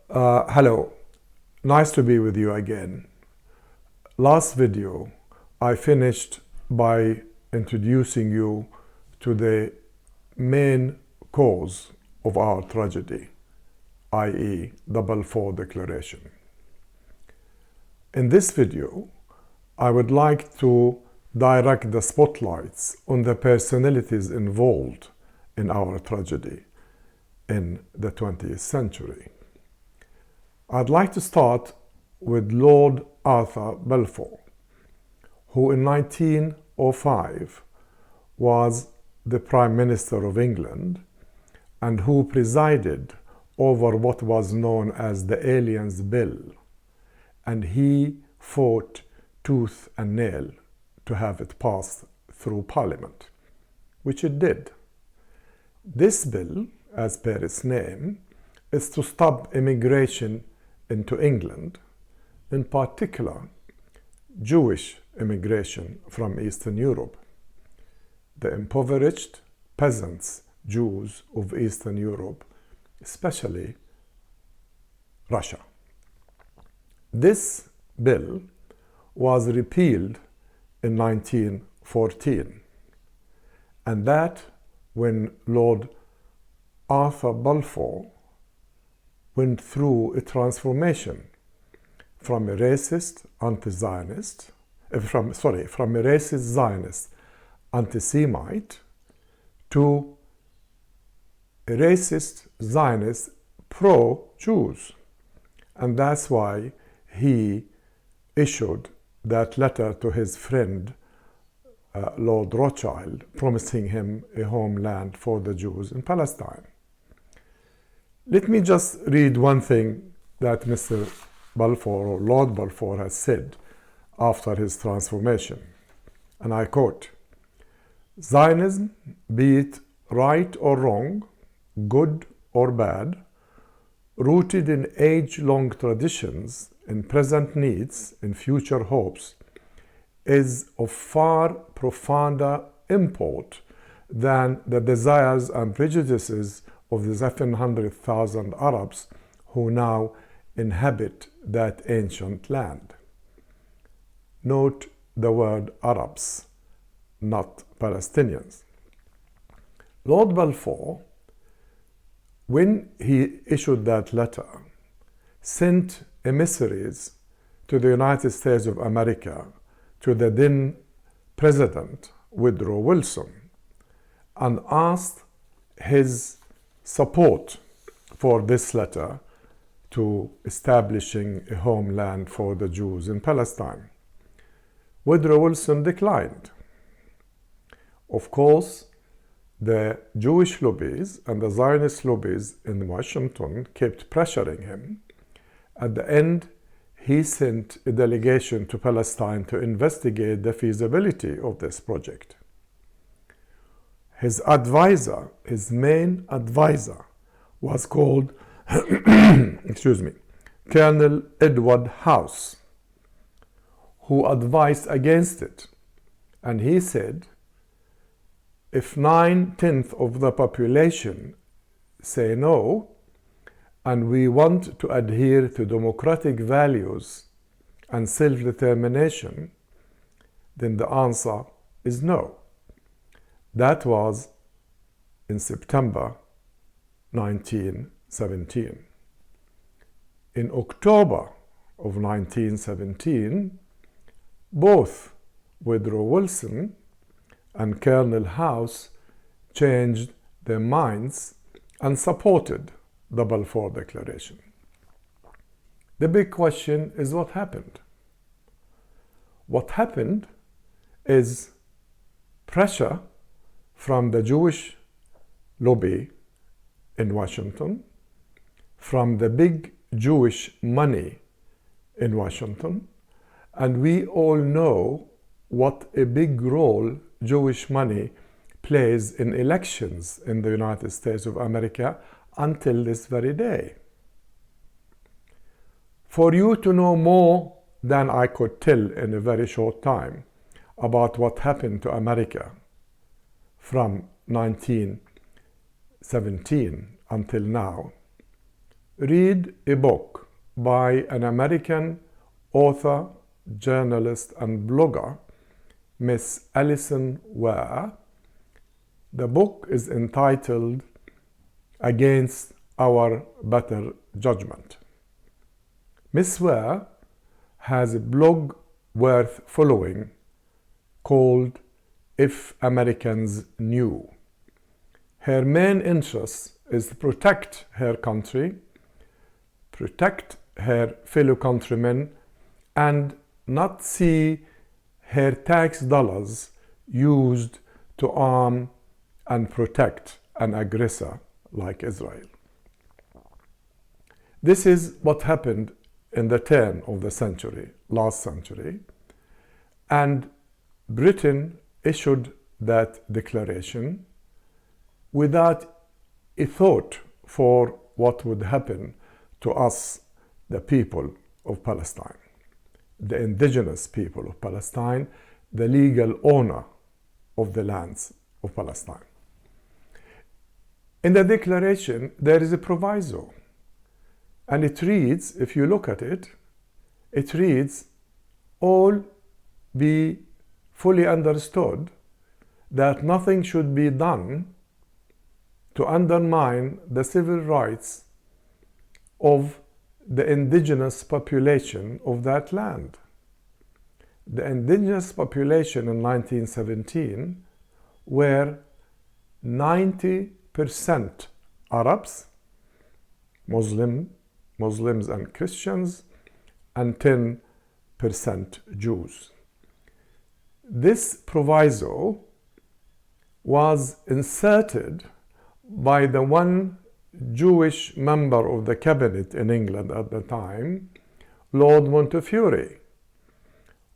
Hello, nice to be with you again. Last video, I finished by introducing you to the main cause of our tragedy, i.e. the Balfour Declaration. In this video, I would like to direct the spotlights on the personalities involved in our tragedy in the 20th century. I'd like to start with Lord Arthur Balfour, who in 1905 was the Prime Minister of England and who presided over what was known as the Aliens Bill, and he fought tooth and nail to have it passed through Parliament, which it did. This bill, as per its name, is to stop immigration into England, in particular Jewish immigration from Eastern Europe. The impoverished peasants, Jews of Eastern Europe, especially Russia. This bill was repealed in 1914, and that when Lord Arthur Balfour went through a transformation from a racist anti-Zionist, from a racist Zionist anti-Semite to a racist Zionist pro-Jews. And that's why he issued that letter to his friend Lord Rothschild, promising him a homeland for the Jews in Palestine. Let me just read one thing that Mr. Balfour, or Lord Balfour, has said after his transformation. And I quote, "Zionism, be it right or wrong, good or bad, rooted in age-long traditions, in present needs, in future hopes, is of far profounder import than the desires and prejudices of the 700,000 Arabs who now inhabit that ancient land." Note the word Arabs, not Palestinians. Lord Balfour, when he issued that letter, sent emissaries to the United States of America, to the then President Woodrow Wilson, and asked his support for this letter to establishing a homeland for the Jews in Palestine. Woodrow Wilson declined. Of course, the Jewish lobbies and the Zionist lobbies in Washington kept pressuring him. At the end, he sent a delegation to Palestine to investigate the feasibility of this project. His advisor, his main advisor, was called Colonel Edward House, who advised against it. And he said, if 9/10 of the population say no, and we want to adhere to democratic values and self-determination, then the answer is no. That was in September 1917. In October of 1917, both Woodrow Wilson and Colonel House changed their minds and supported the Balfour Declaration. The big question is what happened? What happened is pressure from the Jewish lobby in Washington, from the big Jewish money in Washington, and we all know what a big role Jewish money plays in elections in the United States of America until this very day. For you to know more than I could tell in a very short time about what happened to America from 1917 until now, read a book by an American author, journalist, and blogger, Miss Alison Ware. The book is entitled Against Our Better Judgment. Miss Ware has a blog worth following called If Americans Knew. Her main interest is to protect her country, protect her fellow countrymen, and not see her tax dollars used to arm and protect an aggressor like Israel. This is what happened in the turn of the century, last century, and Britain issued that declaration without a thought for what would happen to us, the people of Palestine, the indigenous people of Palestine, the legal owner of the lands of Palestine. In the declaration, there is a proviso, and it reads, if you look at it, it reads, all be fully understood that nothing should be done to undermine the civil rights of the indigenous population of that land. The indigenous population in 1917 were 90% Arabs, Muslims and Christians, and 10% Jews. This proviso was inserted by the one Jewish member of the cabinet in England at the time, Lord Montefiore,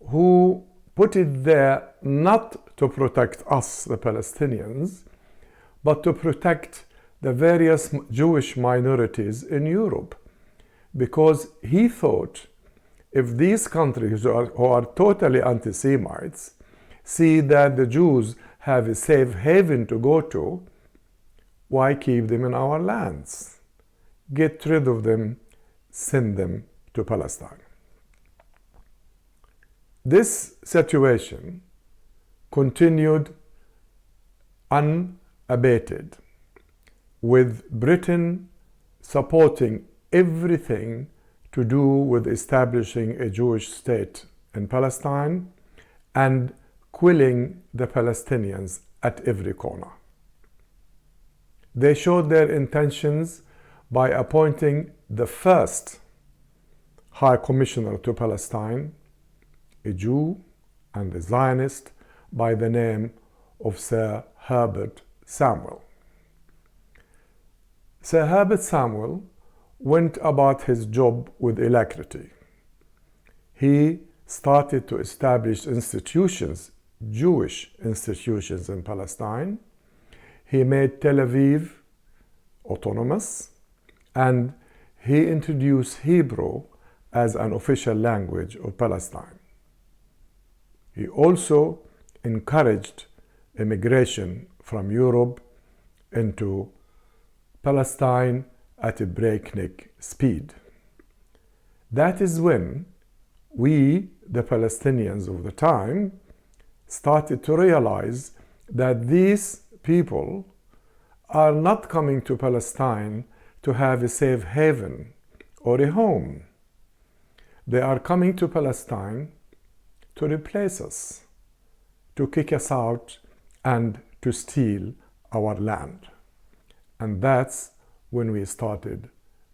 who put it there not to protect us, the Palestinians, but to protect the various Jewish minorities in Europe, because he thought if these countries who are totally anti-Semites see that the Jews have a safe haven to go to, why keep them in our lands? Get rid of them, send them to Palestine. This situation continued unabated, with Britain supporting everything to do with establishing a Jewish state in Palestine and quelling the Palestinians at every corner. They showed their intentions by appointing the first High Commissioner to Palestine, a Jew and a Zionist by the name of Sir Herbert Samuel. Sir Herbert Samuel went about his job with alacrity. He started to establish institutions, Jewish institutions in Palestine. He made Tel Aviv autonomous, and he introduced Hebrew as an official language of Palestine. He also encouraged immigration from Europe into Palestine at a breakneck speed. That is when we, the Palestinians of the time, started to realize that these people are not coming to Palestine to have a safe haven or a home. They are coming to Palestine to replace us, to kick us out, and to steal our land. And that's when we started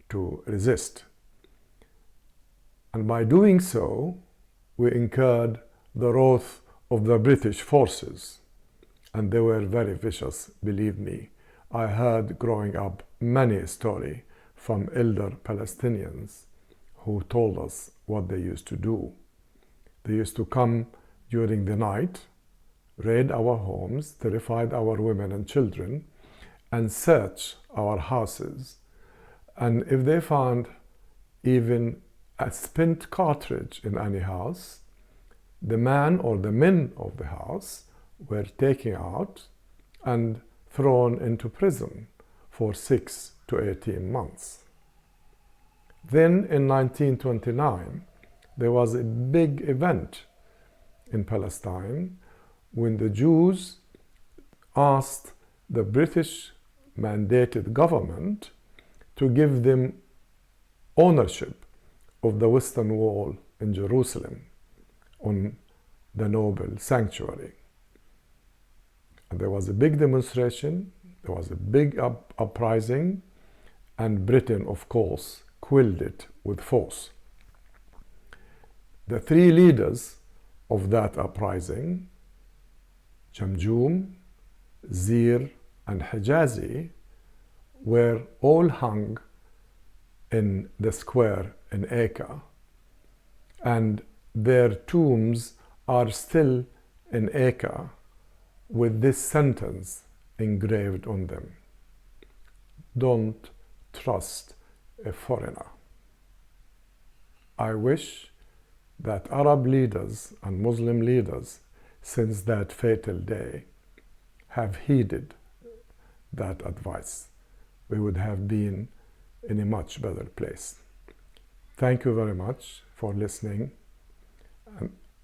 to resist. And by doing so, we incurred the wrath of the British forces. And they were very vicious, believe me. I heard growing up many stories from elder Palestinians who told us what they used to do. They used to come during the night, raid our homes, terrified our women and children, and search our houses. And if they found even a spent cartridge in any house, the man or the men of the house were taken out and thrown into prison for 6 to 18 months. Then in 1929, there was a big event in Palestine when the Jews asked the British mandated government to give them ownership of the Western Wall in Jerusalem on the Noble Sanctuary. And there was a big demonstration, there was a big uprising, and Britain, of course, quelled it with force. The three leaders of that uprising, Jamjoom, Zir, and Hijazi, were all hung in the square in Acre, and their tombs are still in Acre with this sentence engraved on them: "Don't trust a foreigner." I wish that Arab leaders and Muslim leaders since that fatal day have heeded that advice. We would have been in a much better place. Thank you very much for listening,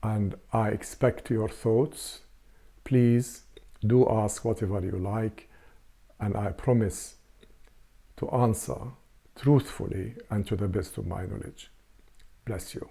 and I expect your thoughts. Please do ask whatever you like, and I promise to answer truthfully and to the best of my knowledge. Bless you.